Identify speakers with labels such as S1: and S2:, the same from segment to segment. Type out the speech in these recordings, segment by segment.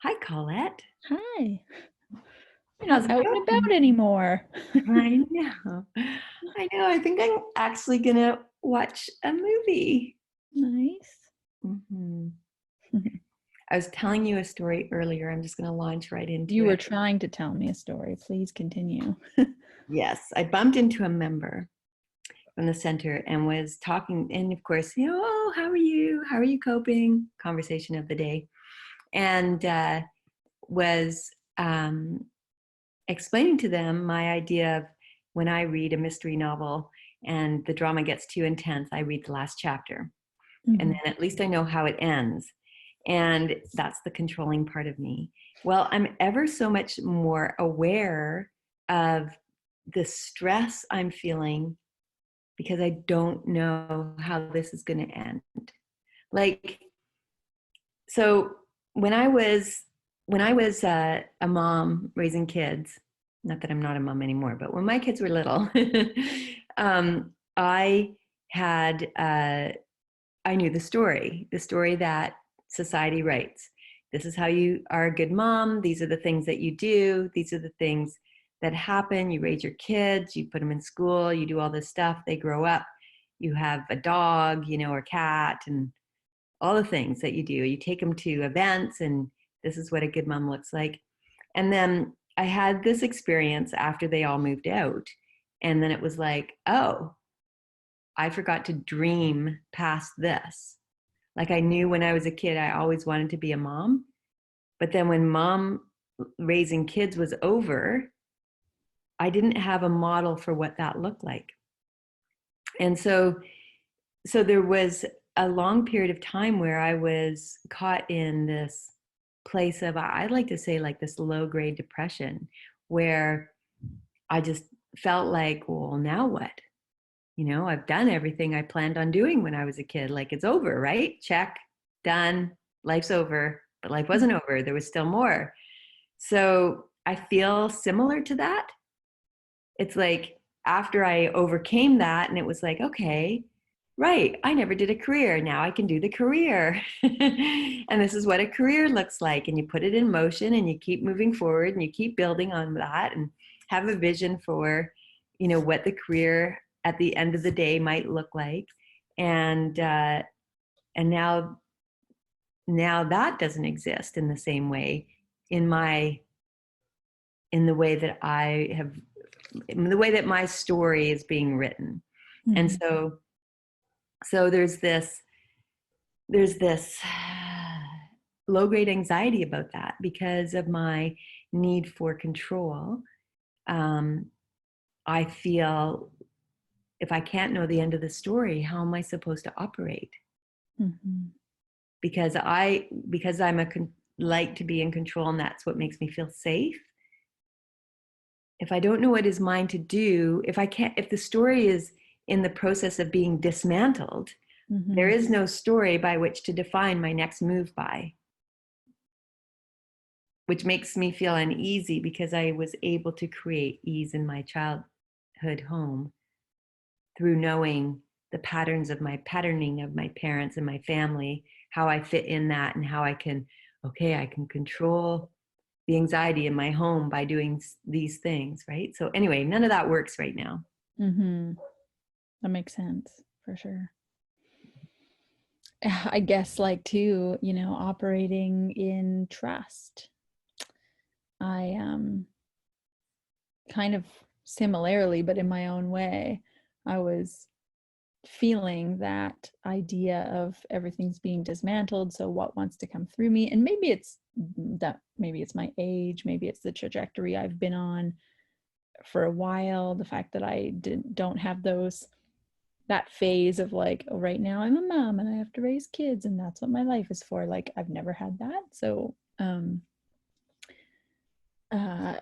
S1: Hi, Collette.
S2: Hi. You're
S1: How's
S2: not
S1: it
S2: out and
S1: going?
S2: about anymore.
S1: I know. I know. I think I'm actually gonna watch a movie.
S2: Nice.
S1: hmm I was telling you a story earlier. I'm just gonna launch right into
S2: You were
S1: it.
S2: trying to tell me a story. Please continue.
S1: Yes, I bumped into a member from the center and was talking, and of course, oh, how are you? How are you coping? Conversation of the day, and was explaining to them my idea of when I read a mystery novel and the drama gets too intense, I read the last chapter. And
S2: Mhm.
S1: then at least I know how it ends. And that's the controlling part of me. Well, I'm ever so much more aware of the stress I'm feeling because I don't know how this is going to end. Like, so when I was a mom raising kids, not that I'm not a mom anymore, but when my kids were little, I had I knew the story that society writes. This is how you are a good mom. These are the things that you do. These are the things that happen. You raise your kids, you put them in school, you do all this stuff. They grow up. You have a dog, or cat, and all the things that you do. You take them to events, and this is what a good mom looks like. And then I had this experience after they all moved out. And then it was like, oh, I forgot to dream past this. Like I knew when I was a kid, I always wanted to be a mom. But then when mom raising kids was over, I didn't have a model for what that looked like. And so there was a long period of time where I was caught in this place of, I like to say, like this low grade depression, where I just felt like, well, now what? I've done everything I planned on doing when I was a kid. Like it's over, right? Check, done, life's over. But life wasn't over. There was still more. So I feel similar to that. It's like after I overcame that, and it was like, okay, right, I never did a career. Now I can do the career. And this is what a career looks like. And you put it in motion and you keep moving forward and you keep building on that and have a vision for, what the career at the end of the day might look like. And now that doesn't exist in the same way in my in the way that I have in the way that my story is being written. And
S2: Mhm.
S1: so there's this low grade anxiety about that because of my need for control. um, I feel if I can't know the end of the story, how am I supposed to operate?
S2: Mhm.
S1: Because I'm like to be in control, and that's what makes me feel safe. If I don't know what is mine to do, if the story is in the process of being dismantled, there
S2: Mhm.
S1: is no story by which to define my next move by, which makes me feel uneasy because I was able to create ease in my childhood home through knowing the patterning of my parents and my family, how I fit in that, and how I can control the anxiety in my home by doing these things, right? So anyway, none of that works right now.
S2: Mhm. That makes sense for sure. I guess like too, operating in trust. I kind of similarly, but in my own way, I was feeling that idea of everything's being dismantled, so what wants to come through me? And maybe it's my age, maybe it's the trajectory I've been on for a while, the fact that don't have that phase of like, oh, right now I'm a mom and I have to raise kids and that's what my life is for. Like I've never had that. Uh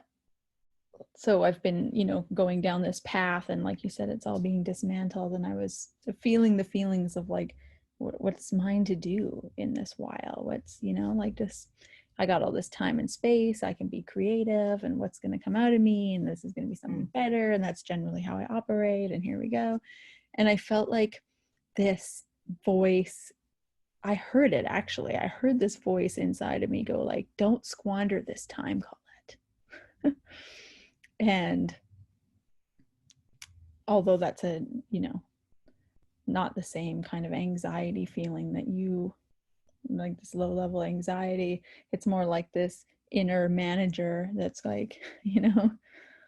S2: so I've been, going down this path, and like you said, it's all being dismantled, and I was feeling the feelings of like, what's mine to do in this while? What's, like this, I got all this time and space, I can be creative, and what's going to come out of me, and this is going to be something better, and that's generally how I operate, and here we go. And I felt like this voice I heard it actually. I heard this voice inside of me go like, don't squander this time, Collette. And although that's a, you know, not the same kind of anxiety feeling that you like, this low level anxiety, it's more like this inner manager that's like, you know,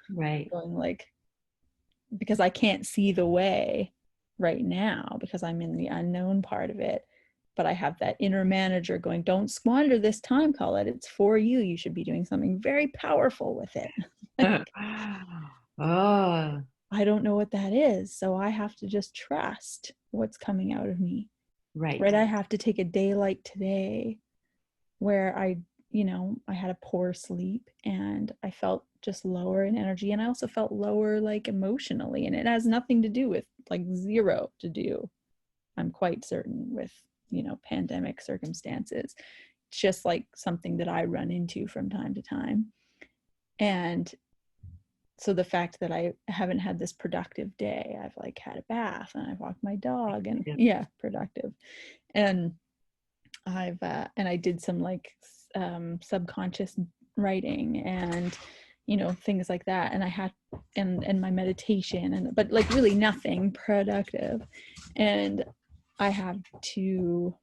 S1: Right.
S2: going like, because I can't see the way right now because I'm in the unknown part of it. But I have that inner manager going, don't squander this time, Collette. It's for you. You should be doing something very powerful with it. Like,
S1: Oh,
S2: I don't know what that is. So I have to just trust what's coming out of me.
S1: right.
S2: Right. I have to take a day like today where I, you know, I had a poor sleep and I felt just lower in energy. And I also felt lower like emotionally. And it has nothing to do with, like, zero to do, I'm quite certain, with, you know, pandemic circumstances. It's just like something that I run into from time to time. And so the fact that I haven't had this productive day, I've like had a bath and I've walked my dog and yeah, productive. And and I did some like subconscious writing and, you know, things like that. And I had, and my meditation, and, but like really nothing productive. And I have to,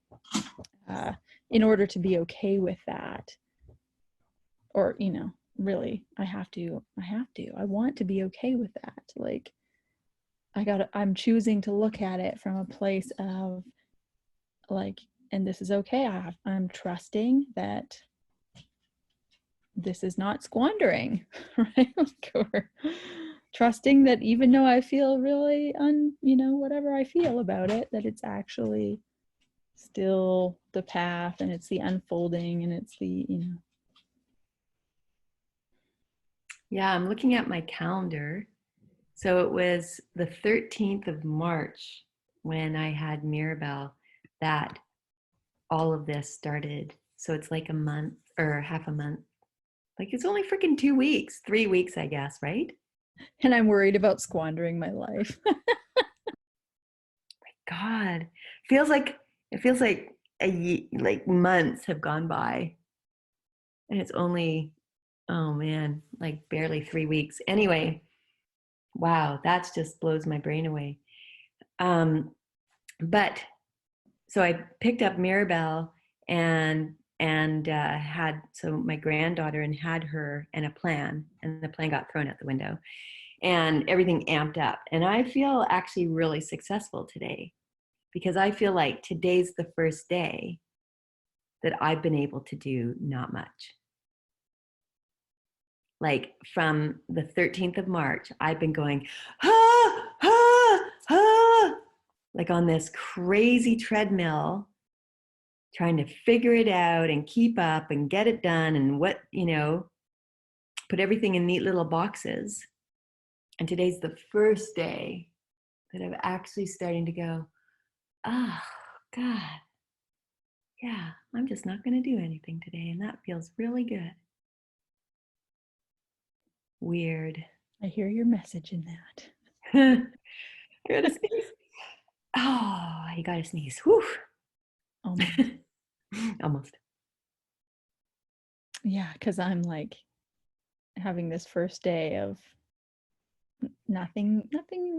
S2: in order to be okay with that, or, you know, really, I want to be okay with that. Like, I'm choosing to look at it from a place of like, and this is okay. I'm trusting that this is not squandering, right? Like, or trusting that even though I feel really you know, whatever I feel about it, that it's actually still the path and it's the unfolding and it's the, you know.
S1: Yeah, I'm looking at my calendar. So it was the 13th of March when I had Mirabelle that all of this started. So it's like a month or half a month. Like it's only freaking 2 weeks, 3 weeks, I guess, right?
S2: And I'm worried about squandering my life.
S1: God, it feels like like months have gone by, and it's only, oh man, like barely 3 weeks. Anyway, wow, that just blows my brain away. Um, but so I picked up Mirabelle and had so my granddaughter and had her and a plan, and the plan got thrown out the window, and everything amped up. And I feel actually really successful today because I feel like today's the first day that I've been able to do not much. Like from the 13th of March, I've been going, ah, ah, ah, like on this crazy treadmill, trying to figure it out and keep up and get it done and what, you know, put everything in neat little boxes. And today's the first day that I'm actually starting to go, oh, God, yeah, I'm just not going to do anything today. And that feels really good. Weird.
S2: I hear your message in that.
S1: Gotta sneeze. Oh, you gotta sneeze. Whew.
S2: Almost.
S1: Almost.
S2: Yeah, because I'm like having this first day of nothing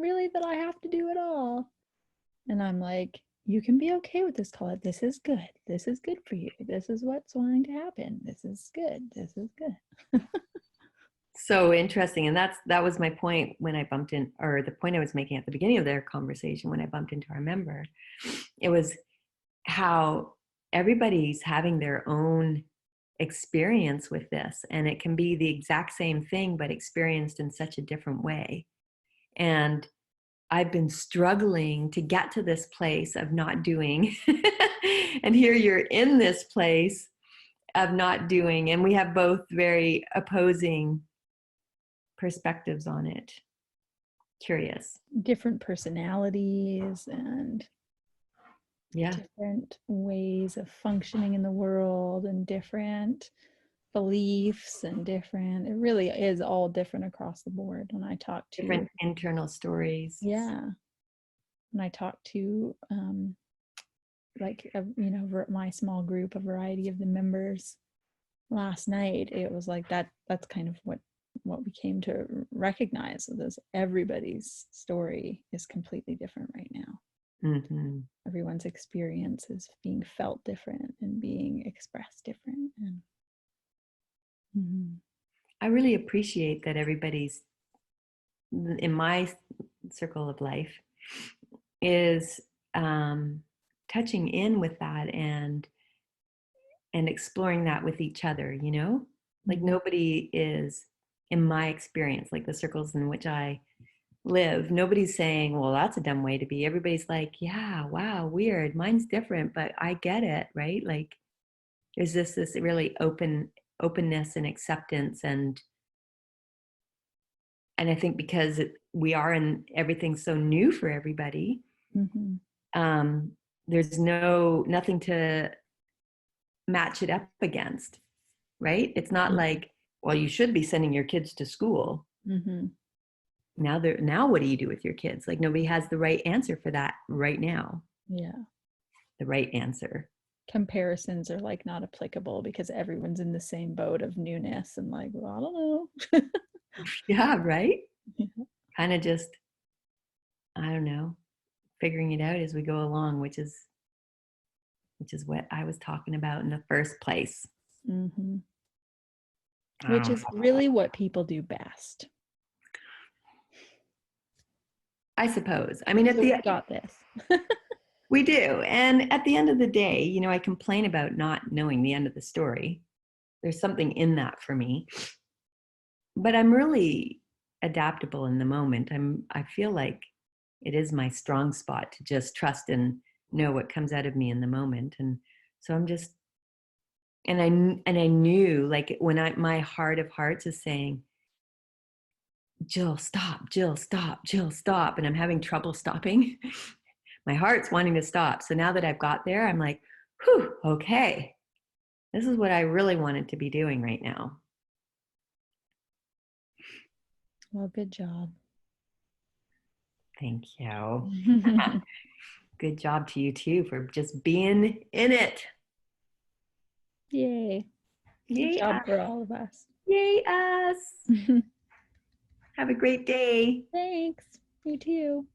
S2: really that I have to do at all. And I'm like, you can be okay with this, Collette. This is good. This is good for you. This is what's going to happen. This is good. This is good.
S1: So interesting. And that was my point when I bumped in, or the point I was making at the beginning of their conversation when I bumped into our member. It was how everybody's having their own experience with this. And it can be the exact same thing, but experienced in such a different way. And I've been struggling to get to this place of not doing. And here you're in this place of not doing. And we have both very opposing perspectives on it. Curious.
S2: Different personalities and
S1: Yeah.
S2: different ways of functioning in the world and different beliefs and different, it really is all different across the board. When I talk to
S1: Different internal stories.
S2: yeah, when I talk to like, my small group, a variety of the members last night, it was like that's kind of what we came to recognize, is everybody's story is completely different right now.
S1: Mm-hmm.
S2: Everyone's experience is being felt different and being expressed different. And
S1: I really appreciate that everybody's in my circle of life is touching in with that and exploring that with each other, you know? Like nobody is, in my experience, like the circles in which I live, nobody's saying, well, that's a dumb way to be. Everybody's like, yeah, wow, weird. Mine's different, but I get it, right? Like there's this really openness and acceptance, and I think because we are in everything's so new for everybody, um, there's nothing to match it up against, right? It's not like, well, you should be sending your kids to school. Now what do you do with your kids? Like nobody has the right answer for that right now.
S2: Yeah.
S1: The right answer.
S2: Comparisons are like not applicable because everyone's in the same boat of newness and like, well, I don't know.
S1: Yeah, right? Yeah. Kind of just, I don't know, figuring it out as we go along, which is what I was talking about in the first place.
S2: Which is really what people do best,
S1: I suppose. I mean,
S2: we got this.
S1: We do. And at the end of the day, you know, I complain about not knowing the end of the story. There's something in that for me. But I'm really adaptable in the moment. I feel like it is my strong spot to just trust and know what comes out of me in the moment. And so I'm just, and I knew, like, when my heart of hearts is saying, Jill, stop, Jill, stop, Jill, stop. And I'm having trouble stopping. My heart's wanting to stop. So now that I've got there, I'm like, whew, okay. This is what I really wanted to be doing right now.
S2: Well, good job.
S1: Thank you. Good job to you too for just being in it.
S2: Yay.
S1: Yay,
S2: good job for all of us.
S1: Yay us. Have a great day.
S2: Thanks. You too.